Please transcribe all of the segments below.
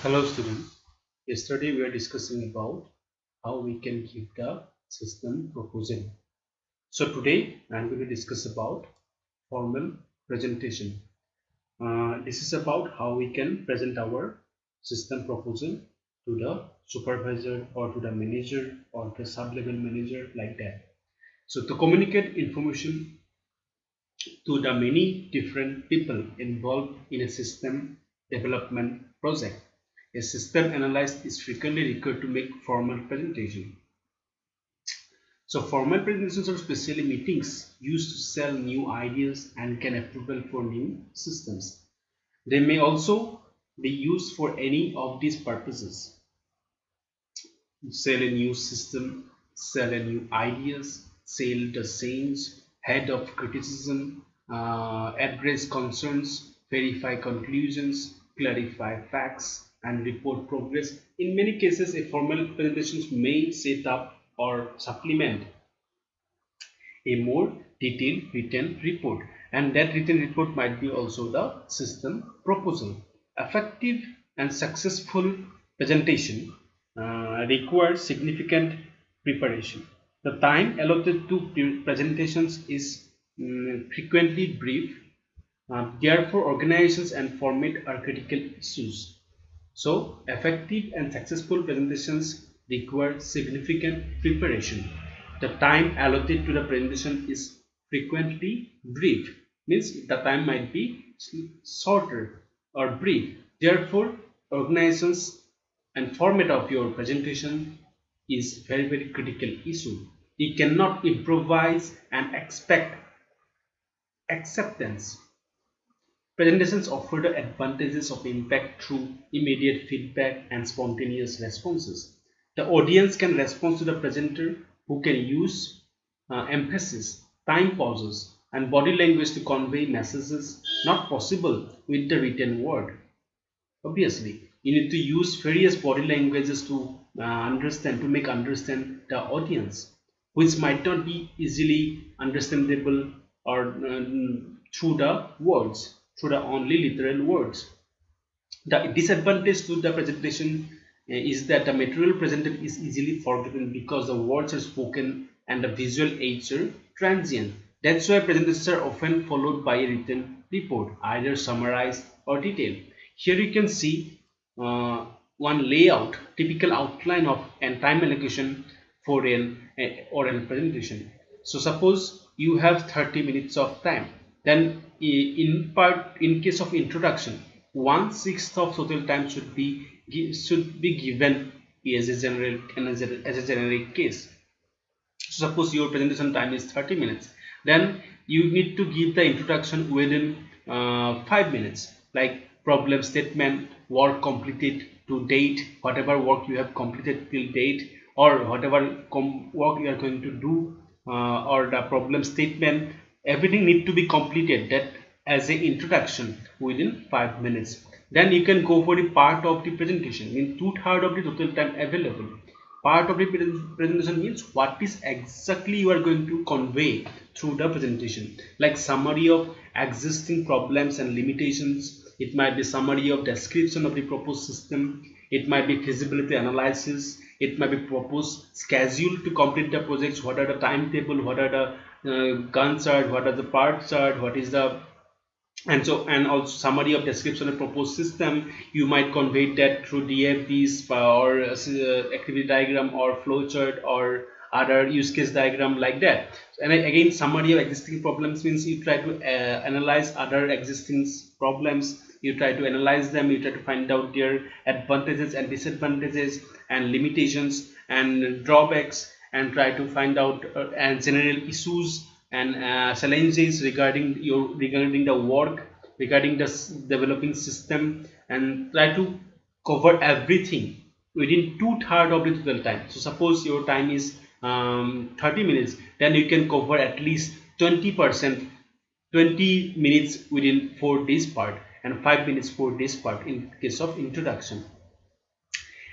Hello students. Yesterday we are discussing about how we can give the system proposal. So today I am going to discuss about formal presentation. This is about how we can present our system proposal to the supervisor or to the manager or the sub-level manager, like that. So to communicate information to the many different people involved in a system development project, a system analyst is frequently required to make formal presentation. So formal presentations are specially meetings used to sell new ideas and gain approval for new systems. They may also be used for any of these purposes: sell a new system, sell a new ideas, sell the change, head of criticism, address concerns, verify conclusions, clarify facts, and report progress. In many cases, a formal presentation may set up or supplement a more detailed written report, and that written report might be also the system proposal. Effective and successful presentation requires significant preparation. The time allotted to presentations is frequently brief. Therefore, organizations and format are critical issues. So, effective and successful presentations require significant preparation. The time allotted to the presentation is frequently brief, means the time might be shorter or brief. Therefore, organizations and format of your presentation is very critical issue. You cannot improvise and expect acceptance. Presentations offer the advantages of impact through immediate feedback and spontaneous responses. The audience can respond to the presenter, who can use emphasis, time pauses, and body language to convey messages not possible with the written word. Obviously, you need to use various body languages to understand the audience, which might not be easily understandable or through the words, through the only literal words. The disadvantage to the presentation is that the material presented is easily forgotten because the words are spoken and the visual aids are transient. That's why presentations are often followed by a written report, either summarized or detailed. Here you can see one layout, typical outline of and time allocation for an oral presentation. So suppose you have 30 minutes of time, then in case of introduction, 1/6 of total time should be given as a generic case. So suppose your presentation time is 30 minutes, then you need to give the introduction within 5 minutes, like problem statement, work completed to date, whatever work you have completed till date, or whatever work you are going to do, or the problem statement, everything need to be completed that as an introduction within 5 minutes. Then you can go for the part of the presentation, means 2/3 of the total time available. Part of the presentation means what is exactly you are going to convey through the presentation, like summary of existing problems and limitations. It might be summary of description of the proposed system. It might be feasibility analysis. It might be proposed schedule to complete the projects. What are the timetable? What are the Gantt chart? What are the part chart? What is the and also summary of description of proposed system. You might convey that through DFDs or activity diagram or flowchart or other use case diagram, like that. And again, summary of existing problems means you try to analyze other existing problems. You try to analyze them. You try to find out their advantages and disadvantages and limitations and drawbacks, and try to find out and general issues and challenges regarding the work, regarding the developing system, and try to cover everything within 2/3 of the total time. So suppose your time is 30 minutes, then you can cover at least 20%, 20 minutes within for this part and 5 minutes for this part in case of introduction.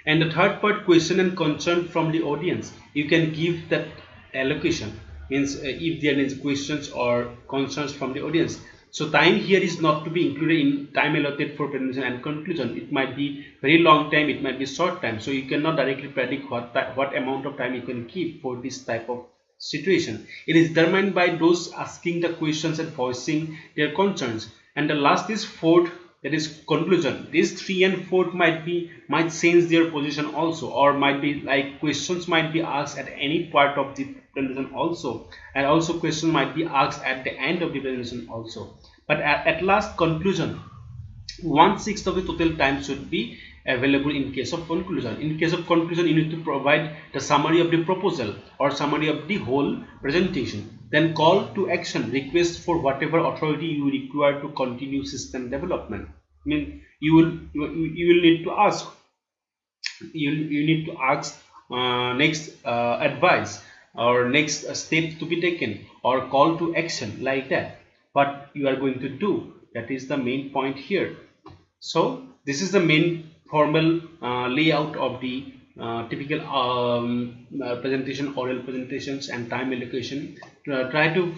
And the third part, question and concern from the audience. You can give that allocation, means if there is questions or concerns from the audience. So time here is not to be included in time allotted for presentation and conclusion. It might be very long time, it might be short time. So you cannot directly predict what amount of time you can keep for this type of situation. It is determined by those asking the questions and voicing their concerns. And the last is fourth, that is conclusion. These 3 and 4 might change their position also, or might be like questions might be asked at any part of the presentation also, and also question might be asked at the end of the presentation also. But at last, conclusion, 1/6 of the total time should be available in case of conclusion. In case of conclusion, you need to provide the summary of the proposal or summary of the whole presentation. Then call to action, request for whatever authority you require to continue system development. I mean, you will need to ask, you need to ask next advice or next step to be taken, or call to action, like that what you are going to do. That is the main point here. So this is the main formal layout of the typical presentation, oral presentations, and time allocation. Try to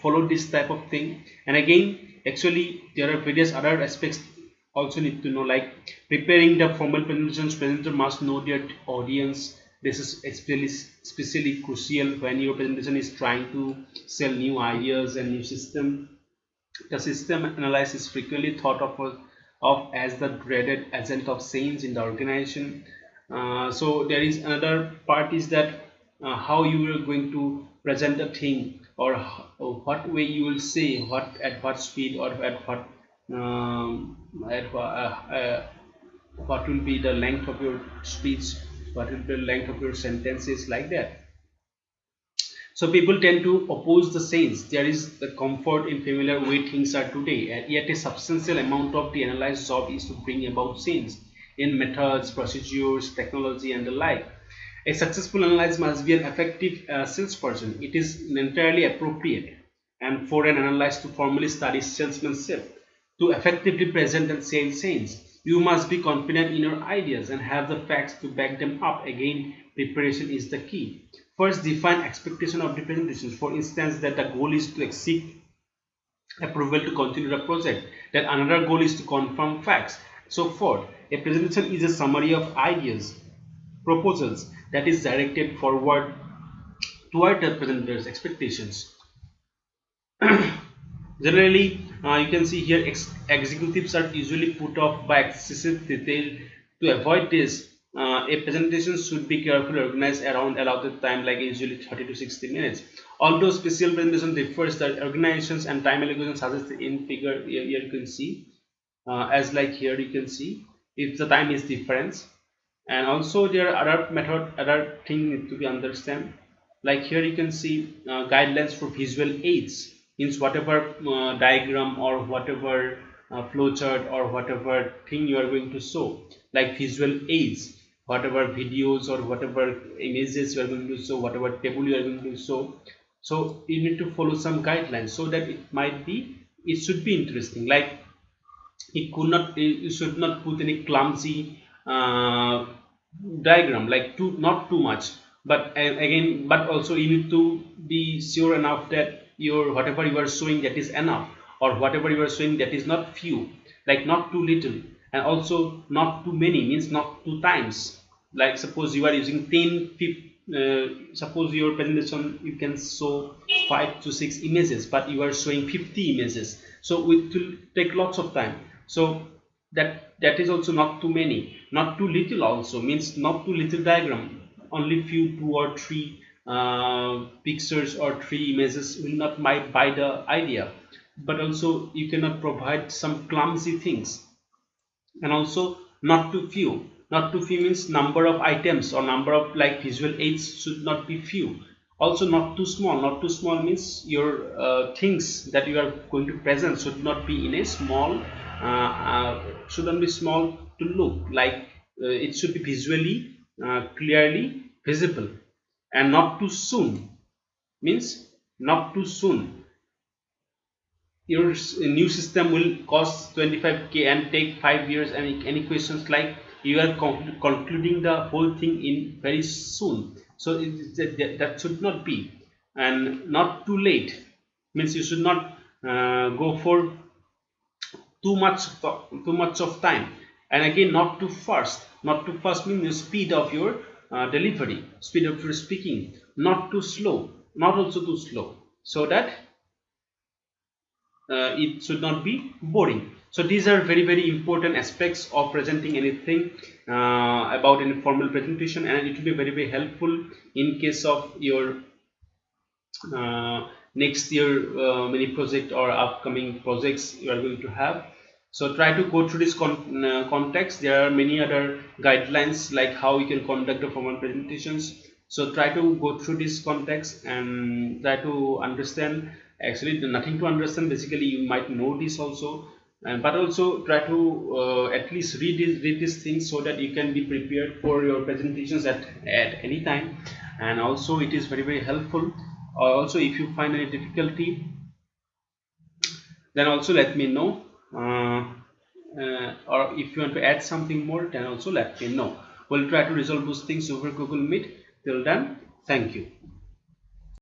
follow this type of thing. And again, actually there are various other aspects also need to know, like preparing the formal presentations. Presenter must know their audience. This is especially crucial when your presentation is trying to sell new ideas and new system. The system analysis is frequently thought of as the dreaded agent of change in the organization. So there is another part, is that how you are going to present the thing, or what way you will say, at what speed, or at what what will be the length of your speech, what will be the length of your sentences, like that. So people tend to oppose the change. There is the comfort in familiar way things are today, and yet a substantial amount of the analyzed job is to bring about change in methods, procedures, technology, and the like. A successful analyst must be an effective salesperson. It is entirely appropriate and for an analyst to formally study salesmanship to effectively present and sell change. You must be confident in your ideas and have the facts to back them up. Again, preparation is the key. First, define expectation of the presentations. For instance, that the goal is to seek approval to continue the project. That another goal is to confirm facts. So forth. A presentation is a summary of ideas, proposals that is directed forward toward the presenter's expectations. Generally, you can see here executives are usually put off by excessive detail. To avoid this, a presentation should be carefully organized around allotted time, like usually 30 to 60 minutes. Although special presentation differs, the organizations and time allocation suggested in figure here you can see, as like here you can see if the time is different. And also there are other thing need to be understand, like here you can see guidelines for visual aids, means whatever diagram or whatever flowchart or whatever thing you are going to show, like visual aids, whatever videos or whatever images you are going to show, whatever table you are going to show. So you need to follow some guidelines so that it should be interesting. Like you should not put any clumsy diagram, like not too much, but again, but also you need to be sure enough that your whatever you are showing, that is enough, or whatever you are showing, that is not few, like not too little, and also not too many, means not two times. Like suppose you are using 10, suppose your presentation you can show 5 to 6 images, but you are showing 50 images, so it will take lots of time. So that is also not too many, not too little, also means not too little diagram, only few 2 or 3 pictures or 3 images will not buy the idea. But also you cannot provide some clumsy things. And also not too few, not too few means number of items or number of like visual aids should not be few. Also not too small, not too small means your things that you are going to present should not be in a small, shouldn't be small to look like, it should be visually clearly visible. And not too soon, means not too soon. Your new system will cost 25k and take 5 years, and any questions like you are concluding the whole thing in very soon, so that should not be. And not too late, means you should not go for too much of time, and again not too fast means the speed of your delivery, speed of your speaking, not too slow, not also too slow, so that it should not be boring. So these are very very important aspects of presenting anything about any formal presentation, and it will be very very helpful in case of your next year mini project or upcoming projects you are going to have. So try to go through this context. There are many other guidelines like how you can conduct the formal presentations. So try to go through this context and try to understand. Actually nothing to understand, basically you might know this also, but also try to at least read these things so that you can be prepared for your presentations at any time. And also it is very very helpful. Also if you find any difficulty, then also let me know, or if you want to add something more, then also let me know. We'll try to resolve those things over Google Meet. Till then, thank you.